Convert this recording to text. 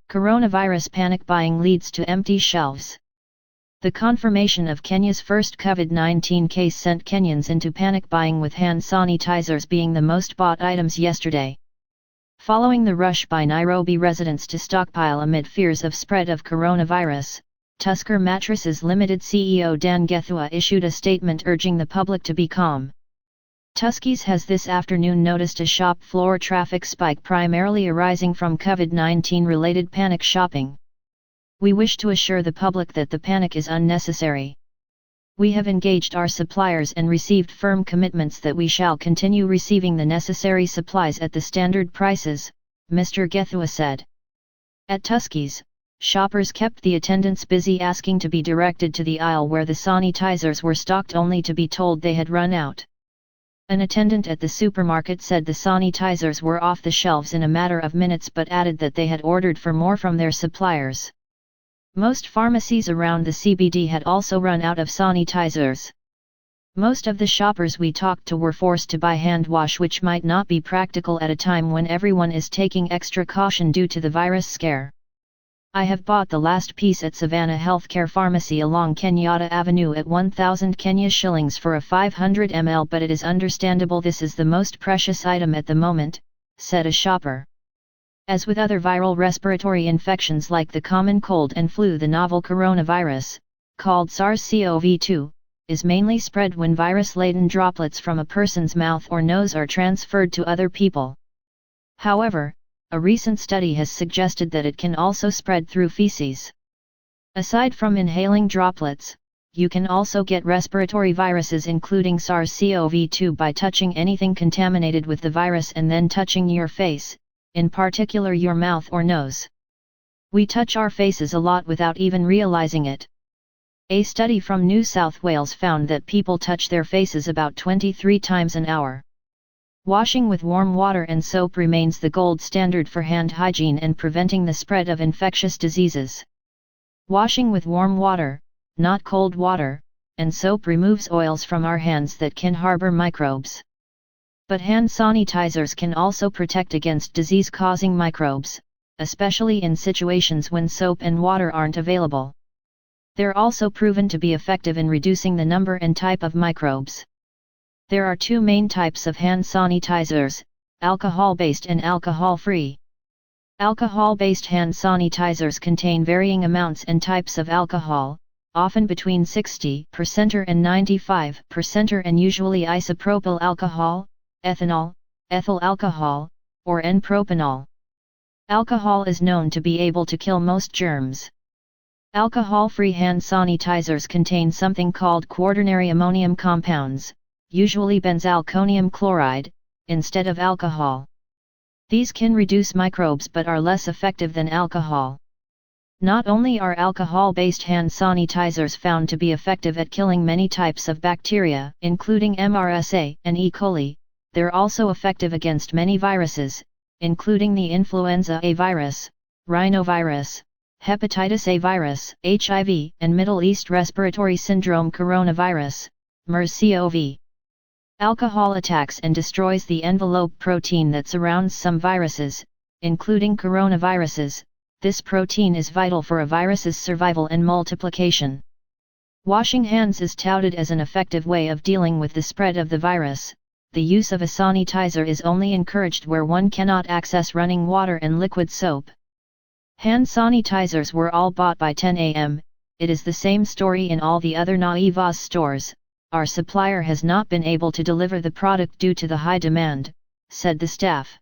Coronavirus panic buying leads to empty shelves. The confirmation of Kenya's first COVID-19 case sent Kenyans into panic buying, with hand sanitizers being the most bought items yesterday. Following the rush by Nairobi residents to stockpile amid fears of spread of coronavirus, Tusker Mattresses Limited CEO Dan Gethua issued a statement urging the public to be calm. Tuskys has this afternoon noticed a shop floor traffic spike primarily arising from COVID-19 related panic shopping. We wish to assure the public that the panic is unnecessary. We have engaged our suppliers and received firm commitments that we shall continue receiving the necessary supplies at the standard prices, Mr. Gethua said. At Tuskys, shoppers kept the attendants busy asking to be directed to the aisle where the sanitizers were stocked, only to be told they had run out. An attendant at the supermarket said the sanitizers were off the shelves in a matter of minutes, but added that they had ordered for more from their suppliers. Most pharmacies around the CBD had also run out of sanitizers. Most of the shoppers we talked to were forced to buy hand wash, which might not be practical at a time when everyone is taking extra caution due to the virus scare. I have bought the last piece at Savannah Healthcare Pharmacy along Kenyatta Avenue at 1,000 Kenya shillings for a 500 ml, but it is understandable this is the most precious item at the moment, said a shopper. As with other viral respiratory infections like the common cold and flu, the novel coronavirus, called SARS-CoV-2, is mainly spread when virus-laden droplets from a person's mouth or nose are transferred to other people. However, a recent study has suggested that it can also spread through feces. Aside from inhaling droplets, you can also get respiratory viruses including SARS-CoV-2 by touching anything contaminated with the virus and then touching your face, in particular your mouth or nose. We touch our faces a lot without even realizing it. A study from New South Wales found that people touch their faces about 23 times an hour. Washing with warm water and soap remains the gold standard for hand hygiene and preventing the spread of infectious diseases. Washing with warm water, not cold water, and soap removes oils from our hands that can harbor microbes. But hand sanitizers can also protect against disease-causing microbes, especially in situations when soap and water aren't available. They're also proven to be effective in reducing the number and type of microbes. There are two main types of hand sanitizers, alcohol-based and alcohol-free. Alcohol-based hand sanitizers contain varying amounts and types of alcohol, often between 60% and 95% and usually isopropyl alcohol, ethanol, ethyl alcohol, or N-propanol. Alcohol is known to be able to kill most germs. Alcohol-free hand sanitizers contain something called quaternary ammonium compounds, usually benzalkonium chloride, instead of alcohol. These can reduce microbes but are less effective than alcohol. Not only are alcohol-based hand sanitizers found to be effective at killing many types of bacteria, including MRSA and E. coli, they're also effective against many viruses, including the influenza A virus, rhinovirus, hepatitis A virus, HIV, and Middle East Respiratory Syndrome coronavirus, MERS-CoV. Alcohol attacks and destroys the envelope protein that surrounds some viruses, including coronaviruses. This protein is vital for a virus's survival and multiplication. Washing hands is touted as an effective way of dealing with the spread of the virus. The use of a sanitizer is only encouraged where one cannot access running water and liquid soap. Hand sanitizers were all bought by 10 a.m., it is the same story in all the other Naivas stores. Our supplier has not been able to deliver the product due to the high demand, said the staff.